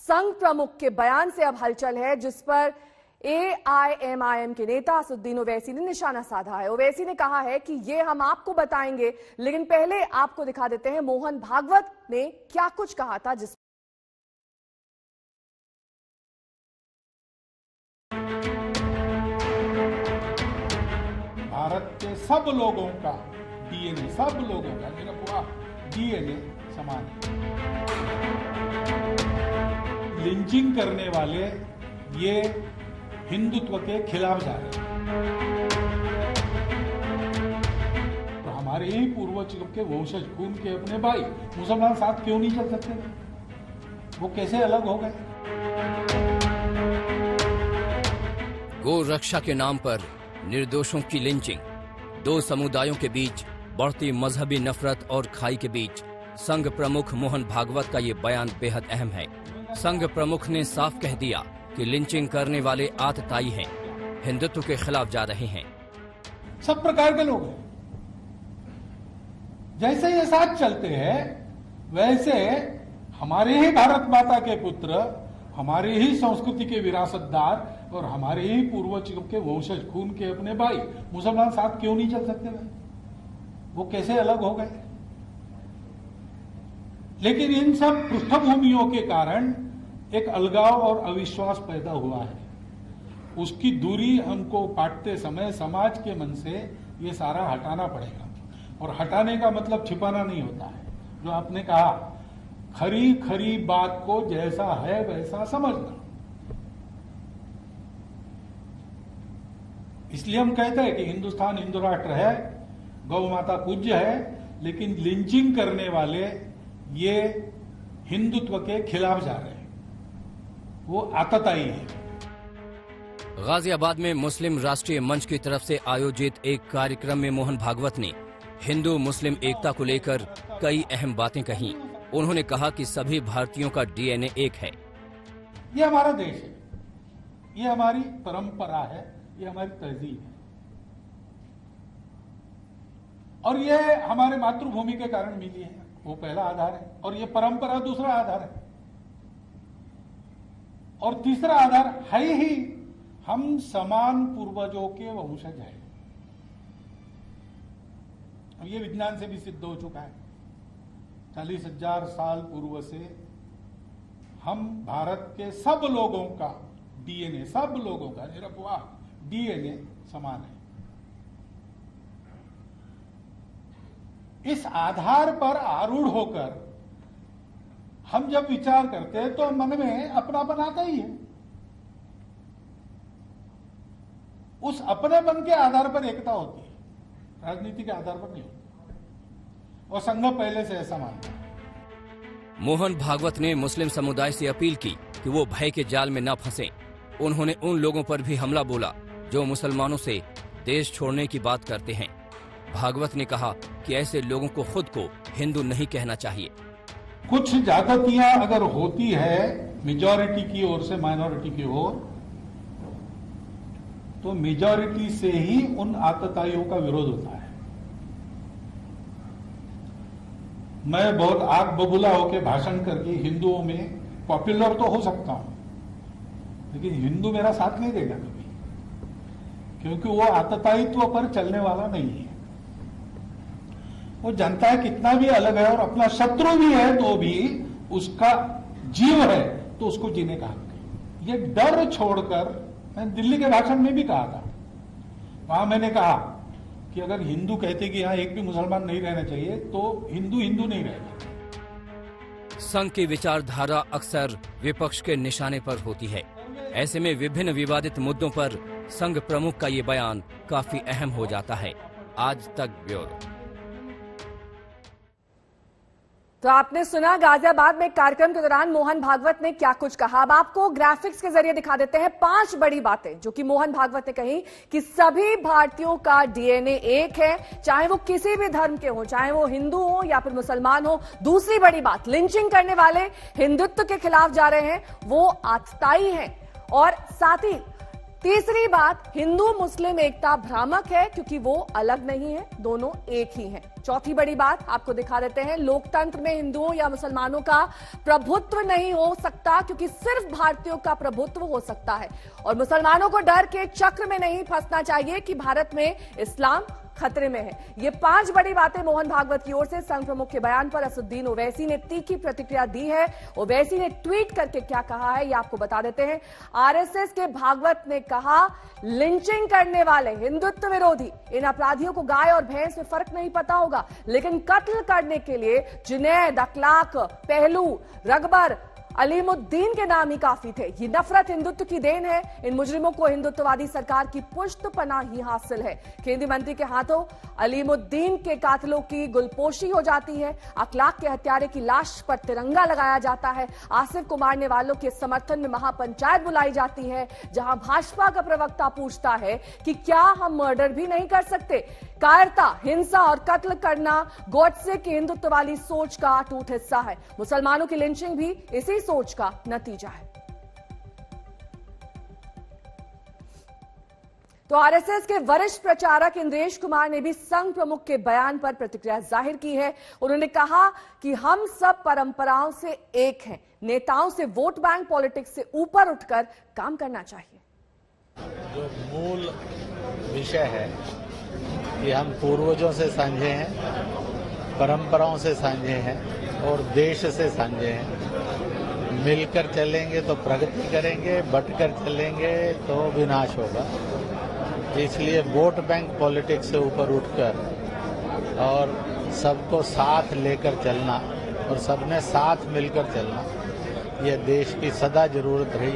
संघ प्रमुख के बयान से अब हलचल है, जिस पर AIMIM के नेता असदुद्दीन ओवैसी ने निशाना साधा है। ओवैसी ने कहा है कि ये हम आपको बताएंगे, लेकिन पहले आपको दिखा देते हैं मोहन भागवत ने क्या कुछ कहा था। जिस भारत के सब लोगों का DNA, सब लोगों का मेरा पूरा DNA समान है। लिंचिंग करने वाले ये हिंदुत्व के खिलाफ जा रहे हैं। तो हमारे ही पूर्वज के वंशज खून के अपने भाई मुसलमान साथ क्यों नहीं चल सकते? वो कैसे अलग हो गए? गौ रक्षा के नाम पर निर्दोषों की लिंचिंग, दो समुदायों के बीच बढ़ती मजहबी नफरत और खाई के बीच संघ प्रमुख मोहन भागवत का ये बयान बेहद अहम है। संघ प्रमुख ने साफ कह दिया कि लिंचिंग करने वाले आतताई हैं, हिंदुत्व के खिलाफ जा रहे हैं। सब प्रकार के लोग हैं। जैसे ये साथ चलते हैं वैसे हमारे ही भारत माता के पुत्र, हमारी ही संस्कृति के विरासतदार और हमारे ही पूर्वज के वंशज खून के अपने भाई मुसलमान साथ क्यों नहीं चल सकते? वो कैसे अलग हो गए? लेकिन इन सब पृष्ठभूमियों के कारण एक अलगाव और अविश्वास पैदा हुआ है। उसकी दूरी हमको पाटते समय समाज के मन से ये सारा हटाना पड़ेगा। और हटाने का मतलब छिपाना नहीं होता है। जो आपने कहा, खरी खरी बात को जैसा है वैसा समझना। इसलिए हम कहते हैं कि हिंदुस्तान हिंदू राष्ट्र है, गौ माता पूज्य है, लेकिन लिंचिंग करने वाले ये हिंदुत्व के खिलाफ जा रहे हैं, वो आतताई है। गाजियाबाद में मुस्लिम राष्ट्रीय मंच की तरफ से आयोजित एक कार्यक्रम में मोहन भागवत ने हिंदू मुस्लिम एकता को लेकर कई अहम बातें कहीं। उन्होंने कहा कि सभी भारतीयों का DNA एक है। ये हमारा देश है, ये हमारी परंपरा है, ये हमारी तहजीब है, और ये हमारे मातृभूमि के कारण मिली है। वो पहला आधार है, और ये परंपरा दूसरा आधार है, और तीसरा आधार है ही हम समान पूर्वजों के वंशज हैं। ये विज्ञान से भी सिद्ध हो चुका है। 40,000 साल पूर्व से हम भारत के सब लोगों का DNA, सब लोगों का निरपवाह DNA समान है। इस आधार पर आरूढ़ होकर हम जब विचार करते हैं तो मन में अपनापन आता ही है। उस अपनेपन के आधार पर एकता होती है, राजनीति के आधार पर नहीं होती। और संघ पहले से ऐसा मानता है। मोहन भागवत ने मुस्लिम समुदाय से अपील की कि वो भय के जाल में न फंसे। उन्होंने उन लोगों पर भी हमला बोला जो मुसलमानों से देश छोड़ने की बात करते हैं। भागवत ने कहा कि ऐसे लोगों को खुद को हिंदू नहीं कहना चाहिए। कुछ ज्यादतियां अगर होती है मेजॉरिटी की ओर से माइनॉरिटी की ओर, तो मेजॉरिटी से ही उन आतताइयों का विरोध होता है। मैं बहुत आग बबूला होकर भाषण करके हिंदुओं में पॉपुलर तो हो सकता हूं, लेकिन हिंदू मेरा साथ नहीं देगा कभी, क्योंकि वो आततायित्व पर चलने वाला नहीं है। वो जानता है कितना भी अलग है और अपना शत्रु भी है तो भी उसका जीव है तो उसको जीने का हक है। ये डर छोड़कर, मैंने दिल्ली के भाषण में भी कहा था, वहां मैंने कहा कि अगर हिंदू कहते कि यहां एक भी मुसलमान नहीं रहना चाहिए तो हिंदू हिंदू नहीं रहेगा। संघ की विचारधारा अक्सर विपक्ष के निशाने पर होती है। ऐसे में विभिन्न विवादित मुद्दों पर संघ प्रमुख का ये बयान काफी अहम हो जाता है। आज तक ब्यूरो। तो आपने सुना गाजियाबाद में कार्यक्रम के दौरान मोहन भागवत ने क्या कुछ कहा। अब आपको ग्राफिक्स के जरिए दिखा देते हैं 5 बड़ी बातें जो कि मोहन भागवत ने कही कि सभी भारतीयों का DNA एक है, चाहे वो किसी भी धर्म के हो, चाहे वो हिंदू हो या फिर मुसलमान हो। दूसरी बड़ी बात, लिंचिंग करने वाले हिंदुत्व के खिलाफ जा रहे हैं, वो आतताई हैं। और साथ ही तीसरी बात, हिंदू मुस्लिम एकता भ्रामक है क्योंकि वो अलग नहीं है, दोनों एक ही हैं। चौथी बड़ी बात आपको दिखा देते हैं, लोकतंत्र में हिंदुओं या मुसलमानों का प्रभुत्व नहीं हो सकता क्योंकि सिर्फ भारतीयों का प्रभुत्व हो सकता है। और मुसलमानों को डर के चक्र में नहीं फंसना चाहिए कि भारत में इस्लाम खतरे में है। ये 5 बड़ी बातें मोहन भागवत की ओर से संघ प्रमुख के बयान पर असदुद्दीन ओवैसी ने तीखी प्रतिक्रिया दी है। ओवैसी ने ट्वीट करके क्या कहा है ये आपको बता देते हैं। आरएसएस के भागवत ने कहा, लिंचिंग करने वाले हिंदुत्व विरोधी इन अपराधियों को गाय और भैंस में फर्क नहीं पता होगा, लेकिन कत्ल करने के लिए जुनैद, अखलाक, पहलू, रगबर, अलीमुद्दीन के नाम ही काफी थे। ये नफरत हिंदुत्व की देन है। इन मुजरिमों को हिंदुत्ववादी सरकार की पुष्ट पनाह ही हासिल है। केंद्रीय मंत्री के हाथों अलीमुद्दीन के कातिलों की गुलपोशी हो जाती है। अखलाक के हत्यारे की लाश पर तिरंगा लगाया जाता है। आसिफ को मारने वालों के समर्थन में महापंचायत बुलाई जाती है, जहां भाजपा का प्रवक्ता पूछता है कि क्या हम मर्डर भी नहीं कर सकते। कायरता, हिंसा और कत्ल करना गॉडसे की हिंदुत्व वाली सोच का अटूट हिस्सा है। मुसलमानों की लिंचिंग भी इसी सोच का नतीजा है। तो आरएसएस के वरिष्ठ प्रचारक इंद्रेश कुमार ने भी संघ प्रमुख के बयान पर प्रतिक्रिया जाहिर की है। उन्होंने कहा कि हम सब परंपराओं से एक हैं, नेताओं से वोट बैंक पॉलिटिक्स से ऊपर उठकर काम करना चाहिए। जो मूल विषय है कि हम पूर्वजों से साझे हैं, परंपराओं से साझे हैं और देश से साझे हैं। मिलकर चलेंगे तो प्रगति करेंगे, बटकर चलेंगे तो विनाश होगा। इसलिए वोट बैंक पॉलिटिक्स से ऊपर उठकर और सबको साथ लेकर चलना और सबने साथ मिलकर चलना, यह देश की सदा जरूरत रही।